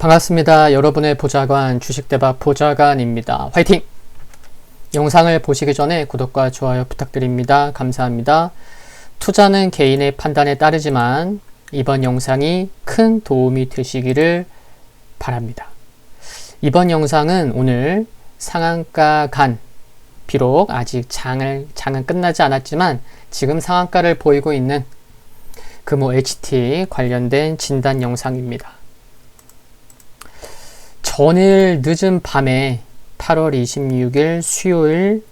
반갑습니다. 여러분의 보좌관 주식대박 보좌관입니다. 화이팅! 영상을 보시기 전에 구독과 좋아요 부탁드립니다. 감사합니다. 투자는 개인의 판단에 따르지만 이번 영상이 큰 도움이 되시기를 바랍니다. 이번 영상은 오늘 상한가 간, 비록 아직 장은 끝나지 않았지만 지금 상한가를 보이고 있는 금호 HT 관련된 진단 영상입니다. 전일 늦은 밤에 8월 26일 수요일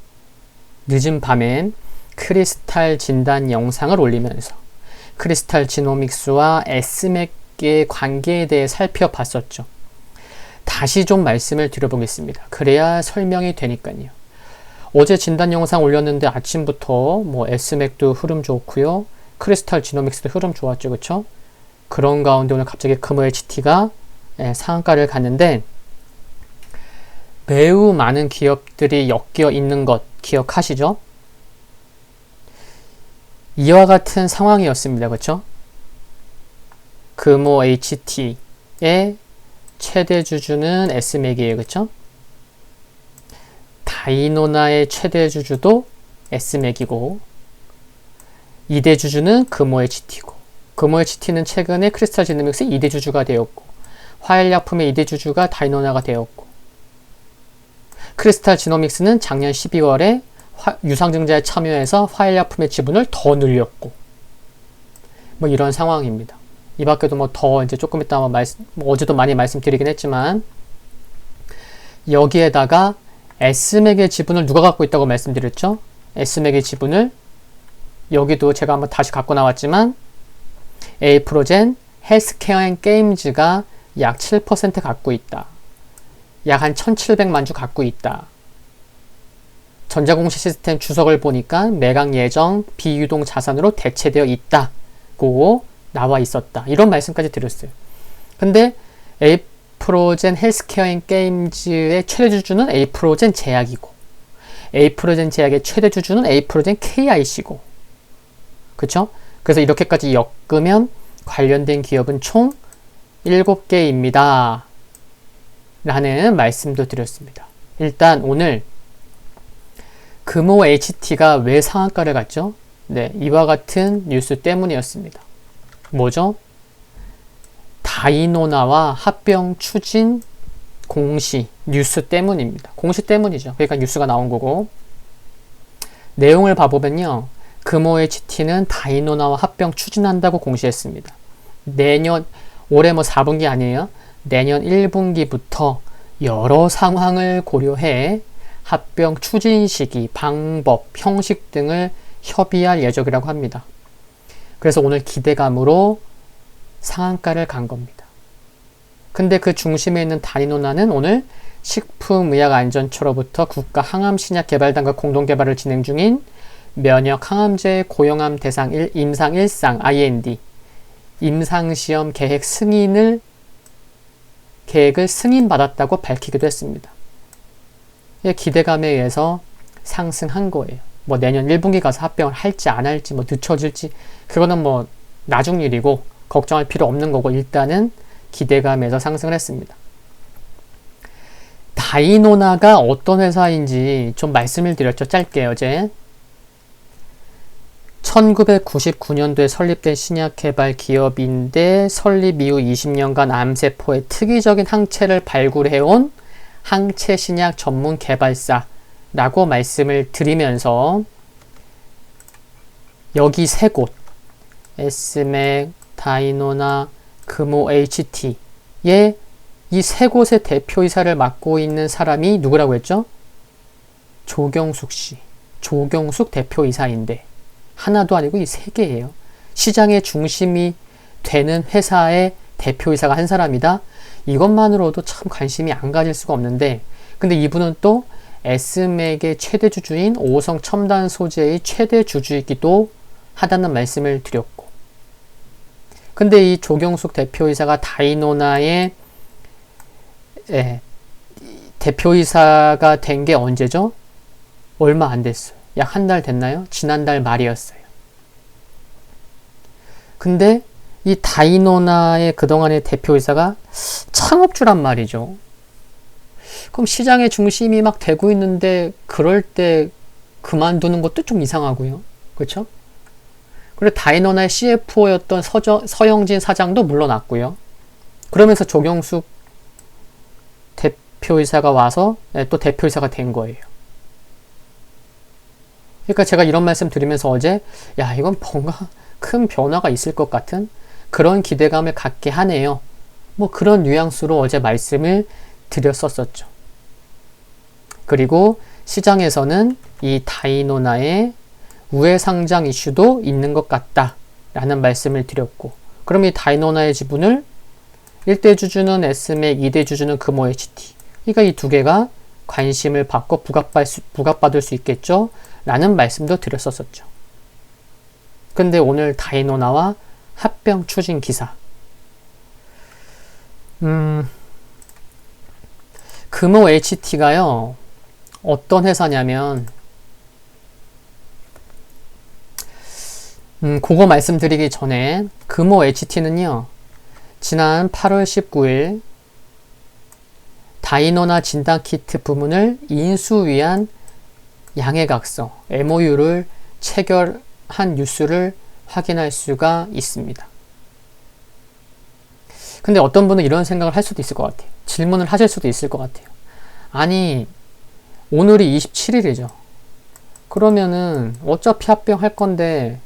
늦은 밤엔 크리스탈 진단 영상을 올리면서 크리스탈 지노믹스와 S맥의 관계에 대해 살펴봤었죠. 다시 좀 말씀을 드려보겠습니다. 그래야 설명이 되니까요. 어제 진단 영상 올렸는데 아침부터 S맥도 흐름 좋고요. 크리스탈 지노믹스도 흐름 좋았죠. 그쵸? 그런 가운데 오늘 갑자기 금호 HT가 상한가를 갔는데 매우 많은 기업들이 엮여 있는 것 기억하시죠? 이와 같은 상황이었습니다. 그렇죠? 금호 HT의 최대 주주는 S맥이에요. 그렇죠? 다이노나의 최대 주주도 S맥이고 2대 주주는 금호 HT고 금호 HT는 최근에 크리스탈 지노믹스 2대 주주가 되었고 화일약품의 2대 주주가 다이노나가 되었고 크리스탈 지노믹스는 작년 12월에 유상증자에 참여해서 화일약품의 지분을 더 늘렸고 이런 상황입니다. 이 밖에도 더 이제 조금 이따 어제도 많이 말씀드리긴 했지만 여기에다가 S맥의 지분을 누가 갖고 있다고 말씀드렸죠? S맥의 지분을 여기도 제가 한번 다시 갖고 나왔지만 에이프로젠, 헬스케어앤게임즈가 약 7% 갖고 있다. 약 한 1700만 주 갖고 있다. 전자공시 시스템 주석을 보니까 매각 예정 비유동 자산으로 대체되어 있다고 나와 있었다. 이런 말씀까지 드렸어요. 근데 에이프로젠 헬스케어앤게임즈의 최대 주주는 에이프로젠 제약이고 에이프로젠 제약의 최대 주주는 에이프로젠 KIC고 그쵸? 그래서 이렇게까지 엮으면 관련된 기업은 총 7개입니다. 라는 말씀도 드렸습니다. 일단 오늘 금호 HT가 왜 상한가를 갔죠? 네, 이와 같은 뉴스 때문이었습니다. 뭐죠? 다이노나와 합병 추진 공시 뉴스 때문입니다. 공시 때문이죠. 그러니까 뉴스가 나온 거고 내용을 봐보면요. 금호 HT는 다이노나와 합병 추진한다고 공시했습니다. 올해 4분기 아니에요. 내년 1분기부터 여러 상황을 고려해 합병 추진 시기, 방법, 형식 등을 협의할 예정이라고 합니다. 그래서 오늘 기대감으로 상한가를 간 겁니다. 근데 그 중심에 있는 다이노나는 오늘 식품의약안전처로부터 국가항암신약개발단과 공동개발을 진행 중인 면역 항암제 고용암 대상 임상 1상 IND 임상시험 계획을 승인받았다고 밝히기도 했습니다. 기대감에 의해서 상승한 거예요. 내년 1분기 가서 합병을 할지 안 할지 늦춰질지 그거는 나중 일이고 걱정할 필요 없는 거고 일단은 기대감에서 상승을 했습니다. 다이노나가 어떤 회사인지 좀 말씀을 드렸죠. 짧게 어제 1999년도에 설립된 신약개발 기업인데 설립 이후 20년간 암세포의 특이적인 항체를 발굴해온 항체신약 전문 개발사라고 말씀을 드리면서 여기 세 곳 S맥, 다이노나, 금호 HT의 이 세 곳의 대표이사를 맡고 있는 사람이 누구라고 했죠? 조경숙 씨. 조경숙 대표이사인데 하나도 아니고 이 세 개예요. 시장의 중심이 되는 회사의 대표이사가 한 사람이다. 이것만으로도 참 관심이 안 가질 수가 없는데 근데 이분은 또 S맥의 최대 주주인 오성 첨단 소재의 최대 주주이기도 하다는 말씀을 드렸고 근데 이 조경숙 대표이사가 다이노나의 대표이사가 된 게 언제죠? 얼마 안 됐어요. 약 한 달 됐나요? 지난달 말이었어요. 근데 이 다이노나의 그동안의 대표이사가 창업주란 말이죠. 그럼 시장의 중심이 막 되고 있는데 그럴 때 그만두는 것도 좀 이상하고요. 그렇죠? 그리고 다이노나의 CFO였던 서영진 사장도 물러났고요. 그러면서 조경숙 대표이사가 와서 또 대표이사가 된 거예요. 그러니까 제가 이런 말씀 드리면서 어제 야 이건 뭔가 큰 변화가 있을 것 같은 그런 기대감을 갖게 하네요. 뭐 그런 뉘앙스로 어제 말씀을 드렸었죠. 그리고 시장에서는 이 다이노나의 우회상장 이슈도 있는 것 같다 라는 말씀을 드렸고, 그럼 이 다이노나의 지분을 1대 주주는 S맥, 2대 주주는 금호 HT, 그러니까 이 두 개가 관심을 받고 부각받을 수 있겠죠 라는 말씀도 드렸었죠. 근데 오늘 다이노나와 합병 추진 기사, 금호 HT가요 어떤 회사냐면 그거 말씀드리기 전에 금호 HT는요 지난 8월 19일 다이노나 진단키트 부문을 인수위한 양해각서 MOU를 체결한 뉴스를 확인할 수가 있습니다. 근데 어떤 분은 이런 생각을 할 수도 있을 것 같아요. 질문을 하실 수도 있을 것 같아요. 아니 오늘이 27일이죠. 그러면은 어차피 합병할 건데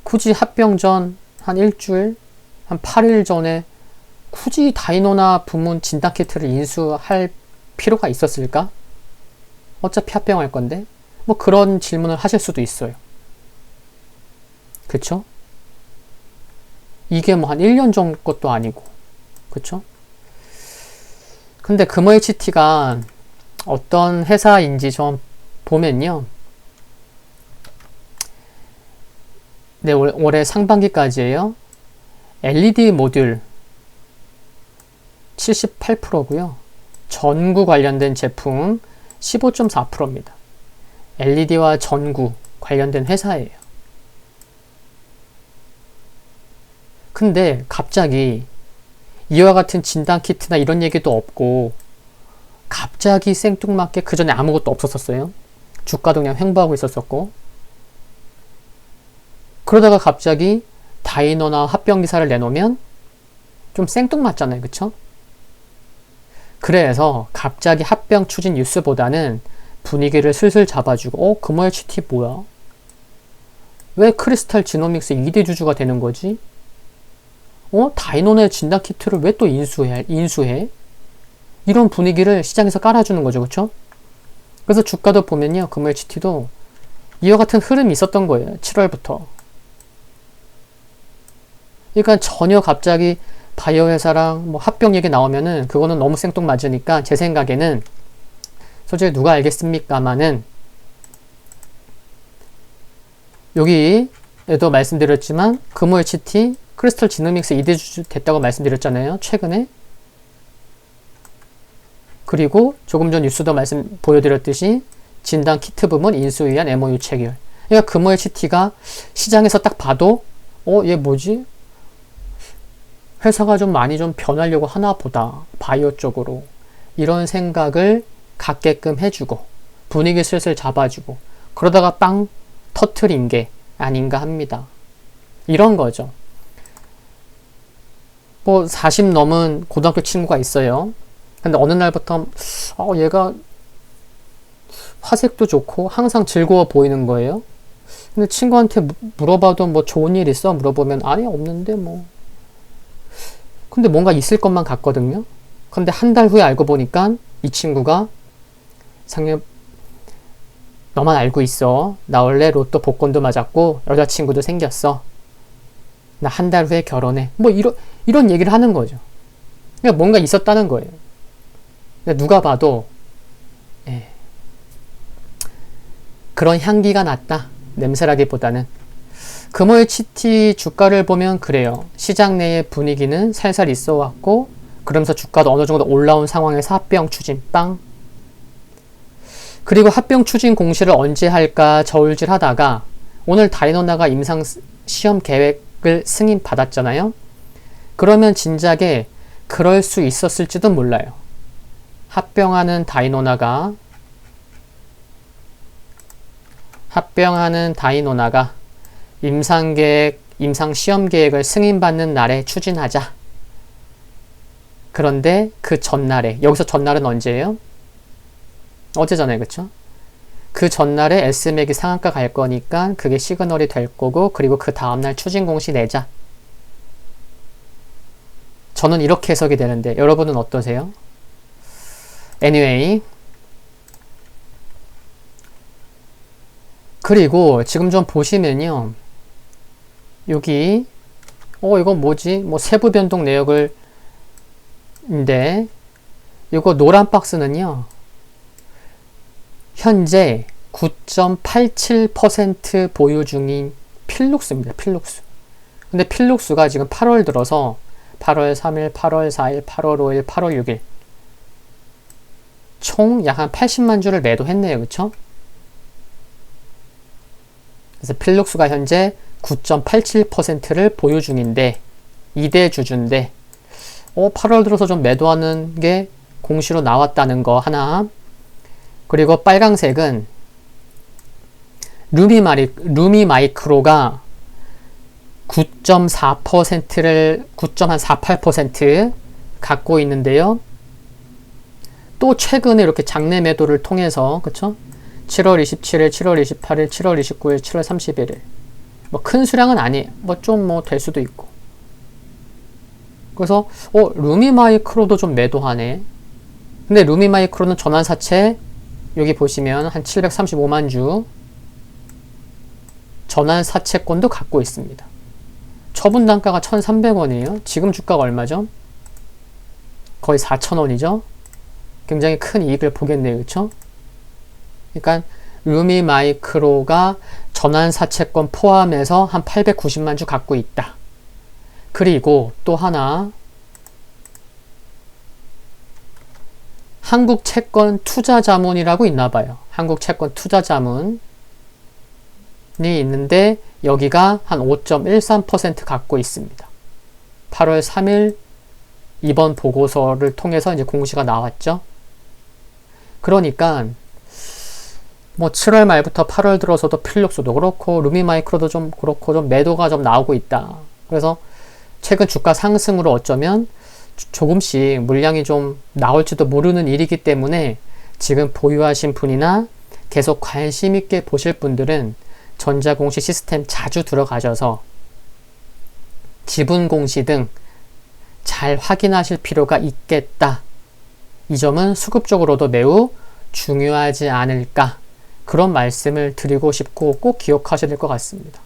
굳이 합병 전 한 일주일, 한 8일 전에 굳이 다이노나 부문 진단키트를 인수할 필요가 있었을까? 어차피 합병할 건데 뭐 그런 질문을 하실 수도 있어요. 그쵸? 이게 뭐 한 1년 전 것도 아니고 그쵸? 근데 금호 HT가 어떤 회사인지 좀 보면요, 네, 올해 상반기까지예요. LED 모듈 78%고요. 전구 관련된 제품 15.4%입니다. LED와 전구 관련된 회사예요. 근데 갑자기 이와 같은 진단키트나 이런 얘기도 없고 갑자기 생뚱맞게 그 전에 아무것도 없었어요. 주가도 그냥 횡보하고 있었었고, 그러다가 갑자기 다이노나 합병 기사를 내놓으면 좀 생뚱맞잖아요. 그쵸? 그래서 갑자기 합병 추진 뉴스보다는 분위기를 슬슬 잡아주고 금호 HT 뭐야? 왜 크리스탈 지노믹스 2대 주주가 되는 거지? 다이노나의 진단키트를 왜 또 인수해? 이런 분위기를 시장에서 깔아주는 거죠. 그쵸? 그래서 주가도 보면요, 금호 HT도 이와 같은 흐름이 있었던 거예요. 7월부터. 그러니까 전혀 갑자기 바이오 회사랑 뭐 합병 얘기 나오면은 그거는 너무 생뚱맞으니까 제 생각에는 솔직히 누가 알겠습니까마는 여기에도 말씀드렸지만 금호 HT 크리스탈 지노믹스 2대 주주 됐다고 말씀드렸잖아요. 최근에. 그리고 조금 전 뉴스도 보여드렸듯이 진단 키트 부문 인수에 의한 MOU 체결. 그러니까 금호 HT가 시장에서 딱 봐도 얘 뭐지? 회사가 좀 많이 좀 변하려고 하나 보다. 바이오 쪽으로. 이런 생각을 갖게끔 해주고 분위기 슬슬 잡아주고 그러다가 빵 터트린 게 아닌가 합니다. 이런 거죠. 뭐 40 넘은 고등학교 친구가 있어요. 근데 어느 날부터 얘가 화색도 좋고 항상 즐거워 보이는 거예요. 근데 친구한테 물어봐도 뭐 좋은 일 있어? 물어보면 아니 없는데 뭐. 근데 뭔가 있을 것만 같거든요. 근데 한 달 후에 알고 보니까 이 친구가 상엽 너만 알고 있어. 나 원래 로또 복권도 맞았고 여자친구도 생겼어. 나 한 달 후에 결혼해. 뭐 이런 얘기를 하는 거죠. 그러니까 뭔가 있었다는 거예요. 그러니까 누가 봐도 그런 향기가 났다. 냄새라기보다는. 금호 HT 주가를 보면 그래요. 시장 내의 분위기는 살살 있어 왔고 그러면서 주가도 어느 정도 올라온 상황에서 합병 추진 빵. 그리고 합병 추진 공시를 언제 할까 저울질 하다가 오늘 다이노나가 임상 시험 계획을 계획을 승인받았잖아요. 그러면 진작에 그럴 수 있었을지도 몰라요. 합병하는 다이노나가 임상계획, 임상시험계획을 승인받는 날에 추진하자. 그런데 그 전날에, 여기서 전날은 언제예요? 어제잖아요, 그쵸? 그 전날에 S맥이 상한가 갈 거니까 그게 시그널이 될 거고, 그리고 그 다음날 추진 공시 내자. 저는 이렇게 해석이 되는데 여러분은 어떠세요? Anyway, 그리고 지금 좀 보시면요, 여기 이건 뭐지? 뭐 세부 변동 내역을 인데, 이거 노란 박스는요, 현재 9.87% 보유 중인 필룩스입니다. 필룩스. 근데 필룩스가 지금 8월 들어서 8월 3일, 8월 4일, 8월 5일, 8월 6일 총 약 한 80만 주를 매도했네요. 그쵸? 그래서 필룩스가 현재 9.87%를 보유 중인데 2대 주주인데 8월 들어서 좀 매도하는 게 공시로 나왔다는 거 하나. 그리고 빨강색은 루미마이크로가 9.48% 갖고 있는데요. 또 최근에 이렇게 장내 매도를 통해서, 그쵸? 7월 27일, 7월 28일, 7월 29일, 7월 31일. 뭐 큰 수량은 아니에요. 뭐 좀 될 수도 있고. 그래서 루미마이크로도 좀 매도하네. 근데 루미마이크로는 전환사채 여기 보시면 한 735만 주 전환사채권도 갖고 있습니다. 처분 단가가 1,300원이에요. 지금 주가가 얼마죠? 거의 4,000원이죠. 굉장히 큰 이익을 보겠네요. 그쵸? 그러니까 루미마이크로가 전환사채권 포함해서 한 890만 주 갖고 있다. 그리고 또 하나, 한국채권 투자자문이라고 있나봐요. 한국채권 투자자문이 있는데 여기가 한 5.13% 갖고 있습니다. 8월 3일 이번 보고서를 통해서 이제 공시가 나왔죠. 그러니까 뭐 7월 말부터 8월 들어서도 필룩스도 그렇고 루미마이크로도 좀 그렇고 좀 매도가 좀 나오고 있다. 그래서 최근 주가 상승으로 어쩌면 조금씩 물량이 좀 나올지도 모르는 일이기 때문에 지금 보유하신 분이나 계속 관심 있게 보실 분들은 전자공시 시스템 자주 들어가셔서 지분공시 등 잘 확인하실 필요가 있겠다. 이 점은 수급적으로도 매우 중요하지 않을까, 그런 말씀을 드리고 싶고 꼭 기억하셔야 될 것 같습니다.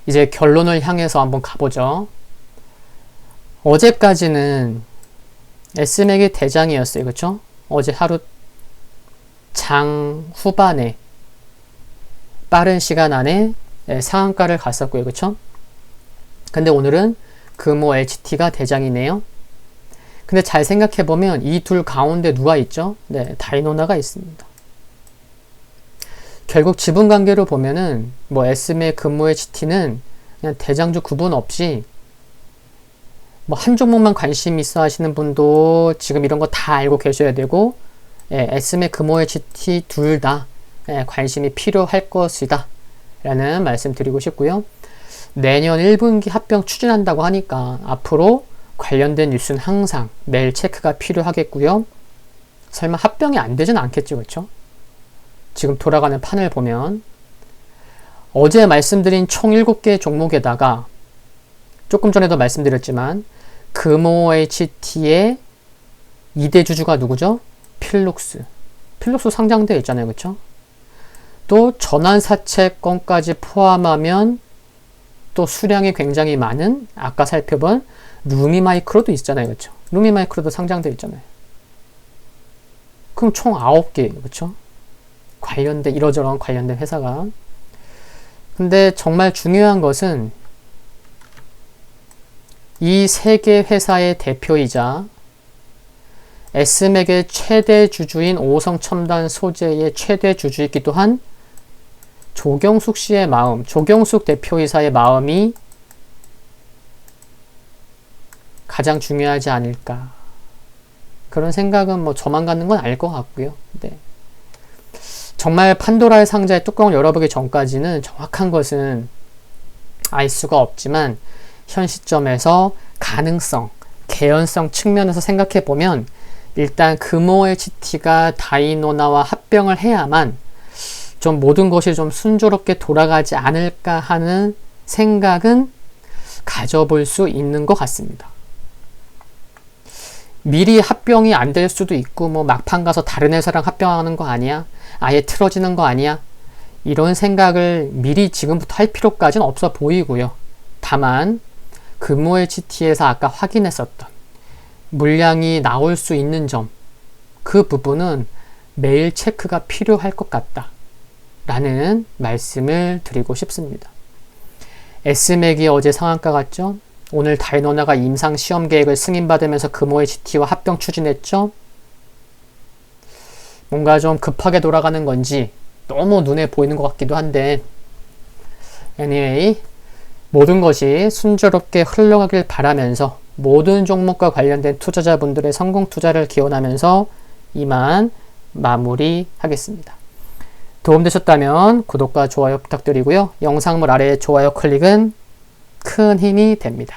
이제 결론을 향해서 한번 가보죠. 어제까지는 S맥이 대장이었어요. 그쵸? 어제 하루 장 후반에 빠른 시간 안에 상한가를 갔었고요. 그쵸? 근데 오늘은 금호 HT가 대장이네요. 근데 잘 생각해보면 이 둘 가운데 누가 있죠? 네, 다이노나가 있습니다. 결국 지분관계로 보면은 뭐 S맥, 금호 HT는 그냥 대장주 구분 없이 뭐 한 종목만 관심 있어 하시는 분도 지금 이런 거 다 알고 계셔야 되고, S맥, 금호 HT 둘 다 관심이 필요할 것이다 라는 말씀 드리고 싶고요. 내년 1분기 합병 추진한다고 하니까 앞으로 관련된 뉴스는 항상 매일 체크가 필요하겠고요. 설마 합병이 안 되진 않겠죠, 그렇죠? 지금 돌아가는 판을 보면 어제 말씀드린 총 7개 종목에다가 조금 전에도 말씀드렸지만 금호 HT의 2대 주주가 누구죠? 필룩스. 필룩스 상장되어 있잖아요, 그렇죠? 또 전환사채권까지 포함하면 또 수량이 굉장히 많은, 아까 살펴본 루미마이크로도 있잖아요. 그렇죠? 루미마이크로도 상장되어 있잖아요. 그럼 총 9개, 그렇죠? 관련된, 이러저런 관련된 회사가. 근데 정말 중요한 것은 이 3개 회사의 대표이자 S맥의 최대 주주인 오성첨단 소재의 최대 주주이기도 한 조경숙 씨의 마음, 조경숙 대표이사의 마음이 가장 중요하지 않을까. 그런 생각은 뭐 저만 갖는 건 알 것 같고요. 네. 정말 판도라의 상자의 뚜껑을 열어보기 전까지는 정확한 것은 알 수가 없지만 현 시점에서 가능성, 개연성 측면에서 생각해 보면 일단 금호 HT가 다이노나와 합병을 해야만 좀 모든 것이 좀 순조롭게 돌아가지 않을까 하는 생각은 가져볼 수 있는 것 같습니다. 미리 합병이 안 될 수도 있고 뭐 막판 가서 다른 회사랑 합병하는 거 아니야? 아예 틀어지는 거 아니야? 이런 생각을 미리 지금부터 할 필요까지는 없어 보이고요. 다만 금호 HT에서 아까 확인했었던 물량이 나올 수 있는 점, 그 부분은 매일 체크가 필요할 것 같다 라는 말씀을 드리고 싶습니다. S맥이 어제 상한가 갔죠? 오늘 다이노나가 임상 시험 계획을 승인받으면서 금호 HT와 합병 추진했죠? 뭔가 좀 급하게 돌아가는 건지 너무 눈에 보이는 것 같기도 한데 anyway 모든 것이 순조롭게 흘러가길 바라면서 모든 종목과 관련된 투자자분들의 성공 투자를 기원하면서 이만 마무리하겠습니다. 도움되셨다면 구독과 좋아요 부탁드리고요. 영상물 아래의 좋아요 클릭은 큰 힘이 됩니다.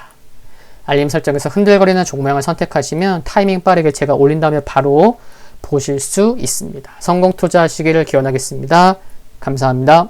알림 설정에서 흔들거리는 종목을 선택하시면 타이밍 빠르게 제가 올린 다음에 바로 보실 수 있습니다. 성공 투자하시기를 기원하겠습니다. 감사합니다.